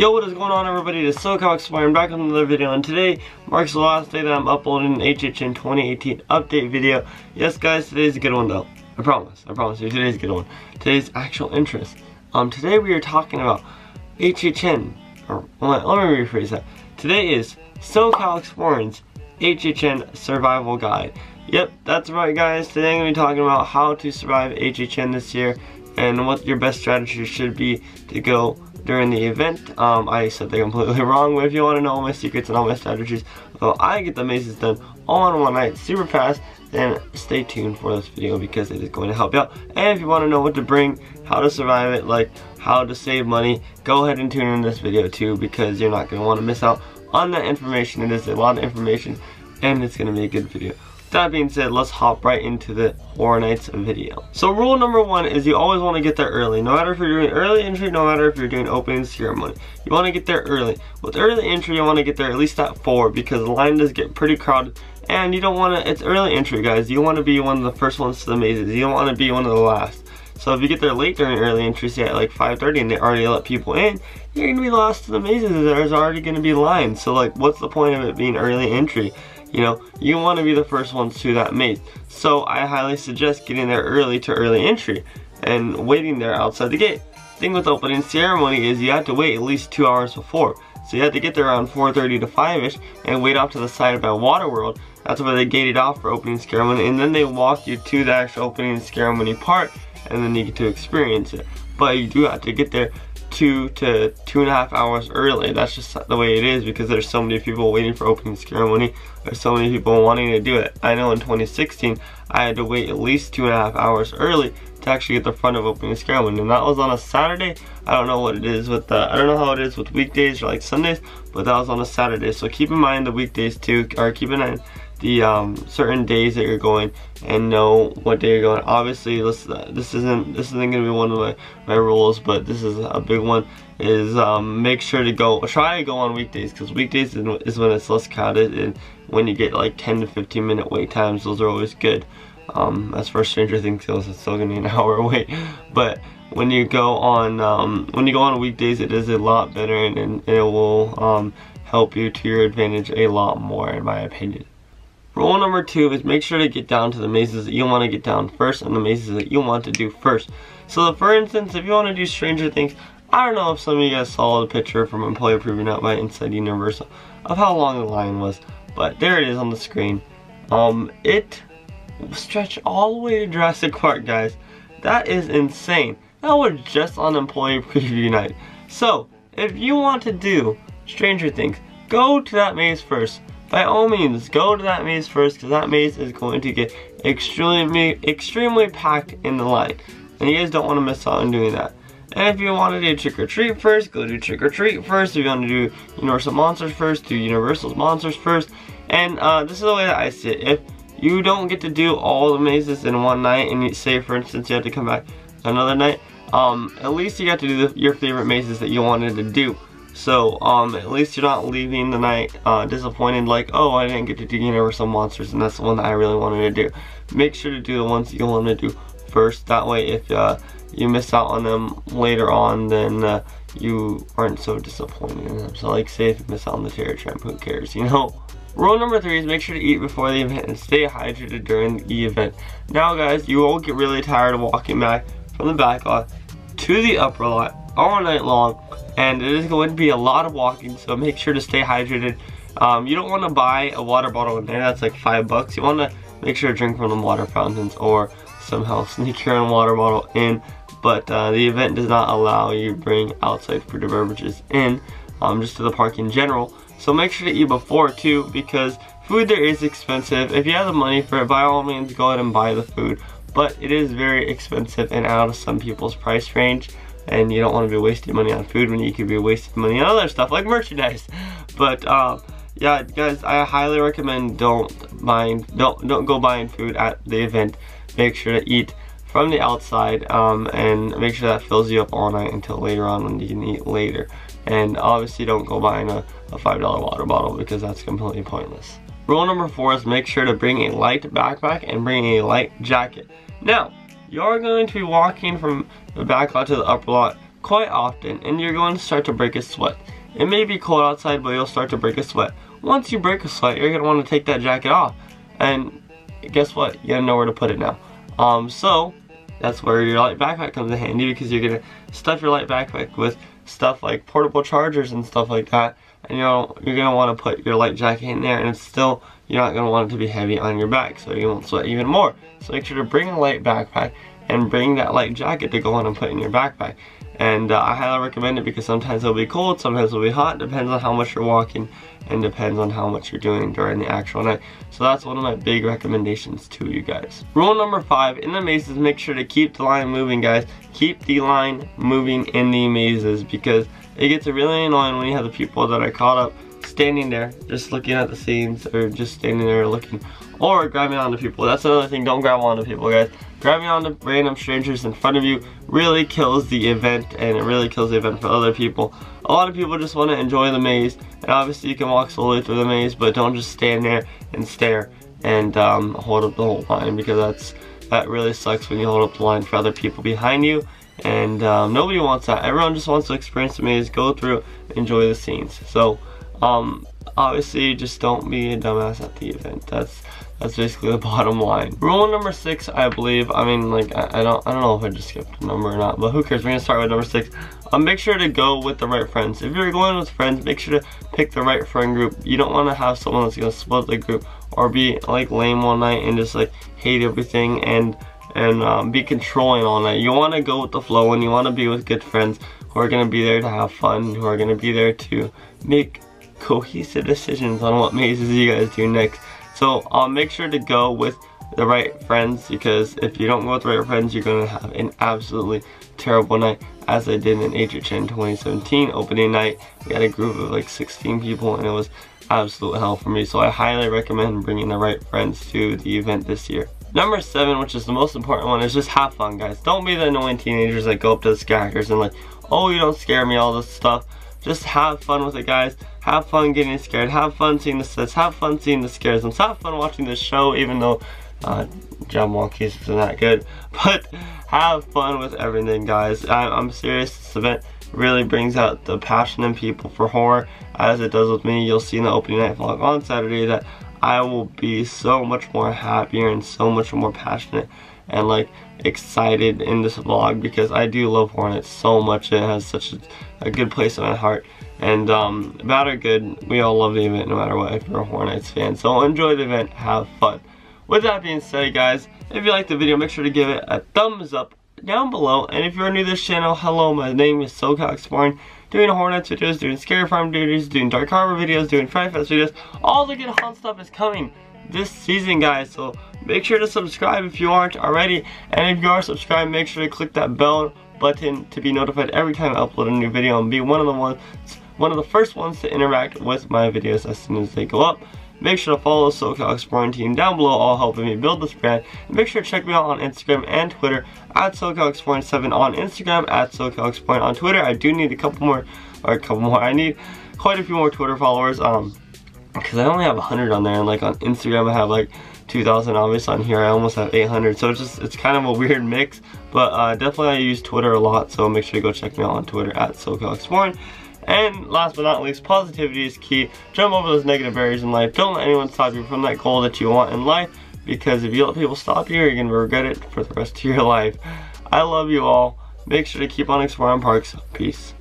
Yo, what is going on, everybody? It is SoCalExploring back with another video, and today marks the last day that I'm uploading an HHN 2018 update video. Yes, guys, today's a good one though. I promise you, today's a good one. Today's actual interest. Today we are talking about HHN, or let me rephrase that. Today is SoCalExploring's HHN Survival Guide. Yep, that's right, guys. Today I'm going to be talking about how to survive HHN this year and what your best strategy should be to go during the event. I said they're completely wrong, but if you want to know all my secrets and all my strategies so I get the mazes done all in one night super fast, then stay tuned for this video because it is going to help you out. And if you want to know what to bring, how to survive it, like how to save money, go ahead and tune in this video too, because you're not going to want to miss out on that information. It is a lot of information and it's going to be a good video. That being said, let's hop right into the Horror Nights video. So rule number one is you always want to get there early. No matter if you're doing early entry, no matter if you're doing opening ceremony. You want to get there early. With early entry, you want to get there at least at 4 because the line does get pretty crowded. And you don't want to, it's early entry, guys. You want to be one of the first ones to the mazes. You don't want to be one of the last. So if you get there late during early entry, say at like 5:30 and they already let people in, you're going to be lost to the mazes. There's already going to be lines. So like, what's the point of it being early entry? You know, you want to be the first ones to that maze. So I highly suggest getting there early to early entry and waiting there outside the gate. Thing with opening ceremony is you have to wait at least 2 hours before. So you have to get there around 4:30 to 5ish and wait off to the side by Water World. That's where they gated off for opening ceremony, and then they walk you to the actual opening ceremony part, and then you get to experience it. But you do have to get there 2 to 2.5 hours early. That's just the way it is because there's so many people waiting for opening ceremony. There's so many people wanting to do it. I know in 2016 I had to wait at least 2.5 hours early to actually get the front of opening ceremony, and that was on a Saturday. I don't know what it is with I don't know how it is with weekdays or like Sundays, but that was on a Saturday. So keep in mind the weekdays too, or keep in mind the certain days that you're going and know what day you're going. Obviously this isn't gonna be one of my rules, but this is a big one, is make sure to try to go on weekdays, because weekdays is when it's less crowded, and when you get like 10 to 15 minute wait times, those are always good. As for Stranger Things goes, it's still gonna be an hour wait, but when you go on weekdays, it is a lot better, and it will help you to your advantage a lot more, in my opinion. Rule number 2 is make sure to get down to the mazes that you want to get down first and the mazes that you want to do first. So for instance, if you want to do Stranger Things, I don't know if some of you guys saw the picture from Employee Proving Out by Inside Universal of how long the line was, but there it is on the screen. It stretched all the way to Jurassic Park, guys. That is insane. That was just on Employee Preview Night. So if you want to do Stranger Things, go to that maze first. By all means, go to that maze first, because that maze is going to get extremely packed in the line, and you guys don't want to miss out on doing that. And if you want to do Trick or Treat first, go do Trick or Treat first. If you want to do Universal Monsters first, do Universal's Monsters first. And this is the way that I see it. If you don't get to do all the mazes in one night, and you say, for instance, you have to come back another night, at least you got to do your favorite mazes that you wanted to do. So at least you're not leaving the night disappointed, like, oh, I didn't get to do Universal Monsters and that's the one that I really wanted to do. Make sure to do the ones that you want to do first. That way, if you miss out on them later on, then you aren't so disappointed in them. So like, say if you miss out on the Terror Tramp, who cares, you know? Rule number 3 is make sure to eat before the event and stay hydrated during the event. Now, guys, you will get really tired of walking back from the back lot to the upper lot all night long, and it is going to be a lot of walking, so make sure to stay hydrated. You don't want to buy a water bottle in there, that's like $5. You want to make sure to drink from the water fountains or somehow sneak your own water bottle in, but the event does not allow you to bring outside food or beverages in, just to the park in general. So make sure to eat before too, because food there is expensive. If you have the money for it, by all means go ahead and buy the food, but it is very expensive and out of some people's price range. And you don't want to be wasting money on food when you could be wasting money on other stuff like merchandise. But yeah, guys, I highly recommend don't go buying food at the event. Make sure to eat from the outside, and make sure that fills you up all night until later on when you can eat later. And obviously don't go buying a $5 water bottle, because that's completely pointless. Rule number 4 is make sure to bring a light backpack and bring a light jacket. Now, you're going to be walking from the back lot to the upper lot quite often, and you're going to start to break a sweat. it may be cold outside, but you'll start to break a sweat. Once you break a sweat, you're gonna want to take that jacket off, and guess what? You gotta know where to put it now. So that's where your light backpack comes in handy, because you're gonna stuff your light backpack with stuff like portable chargers and stuff like that, and you're gonna want to put your light jacket in there, and it's still, you're not gonna want it to be heavy on your back, so you won't sweat even more. So make sure to bring a light backpack and bring that light jacket to go on and put in your backpack. And I highly recommend it, because sometimes it'll be cold, sometimes it'll be hot, depends on how much you're walking and depends on how much you're doing during the actual night. So that's one of my big recommendations to you guys. Rule number 5 in the mazes, make sure to keep the line moving, guys. Keep the line moving in the mazes, because it gets really annoying when you have the people that are caught up standing there just looking at the scenes, or just standing there looking, or grabbing onto people. That's another thing, don't grab onto people, guys. Grabbing onto random strangers in front of you really kills the event, and it really kills the event for other people. A lot of people just want to enjoy the maze, and obviously you can walk slowly through the maze, but don't just stand there and stare and hold up the whole line, because that really sucks when you hold up the line for other people behind you, and nobody wants that. Everyone just wants to experience the maze, go through, enjoy the scenes. So obviously just don't be a dumbass at the event. That's basically the bottom line. Rule number 6, I believe. I mean, like, I don't know if I just skipped a number or not, but who cares? We're gonna start with number 6. Make sure to go with the right friends. If you're going with friends, make sure to pick the right friend group. You don't want to have someone that's gonna split the group or be like lame one night and just like hate everything and be controlling all night. You want to go with the flow, and you want to be with good friends who are gonna be there to have fun, who are gonna be there to make cohesive decisions on what mazes you guys do next. So make sure to go with the right friends, because if you don't go with the right friends, you're going to have an absolutely terrible night, as I did in HHN 2017 opening night. We had a group of like 16 people, and it was absolute hell for me. So I highly recommend bringing the right friends to the event this year. Number 7, which is the most important one, is just have fun, guys. Don't be the annoying teenagers that go up to the scarecrows and like, oh, you don't scare me, all this stuff. Just have fun with it, guys. Have fun getting scared. Have fun seeing the sets. Have fun seeing the scares. And have fun watching this show, even though Jump Monkeys isn't that good. But have fun with everything, guys. I'm serious. This event really brings out the passion in people for horror, as it does with me. You'll see in the opening night vlog on Saturday that I will be so much more happier and so much more passionate and like excited in this vlog, because I do love horror and it's so much. It has such a good place in my heart, and bad or good, we all love the event no matter what, if you're a Horror Nights fan. So enjoy the event, have fun. With that being said, guys, if you liked the video, make sure to give it a thumbs up down below. And if you're new to this channel, hello, my name is SoCalExploring, doing Horror Nights videos, doing Scary Farm videos, doing Dark Harbor videos, doing Fright Fest videos. All the good hot stuff is coming this season, guys, so make sure to subscribe if you aren't already, and if you are subscribed, make sure to click that bell button to be notified every time I upload a new video, and be one of the first ones to interact with my videos as soon as they go up. Make sure to follow the SoCalExploring Team down below, all helping me build this brand. And make sure to check me out on Instagram and Twitter at SoCalExploring7 on Instagram, at SoCalExploring on Twitter. I do need I need quite a few more Twitter followers, because I only have 100 on there, and like on Instagram I have like 2,000. Obviously on here I almost have 800, so it's kind of a weird mix. But definitely I use Twitter a lot, so make sure to go check me out on Twitter at SoCalExploring. And last but not least, positivity is key. Jump over those negative barriers in life. Don't let anyone stop you from that goal that you want in life, because if you let people stop you, you're gonna regret it for the rest of your life. I love you all. Make sure to keep on exploring parks. Peace.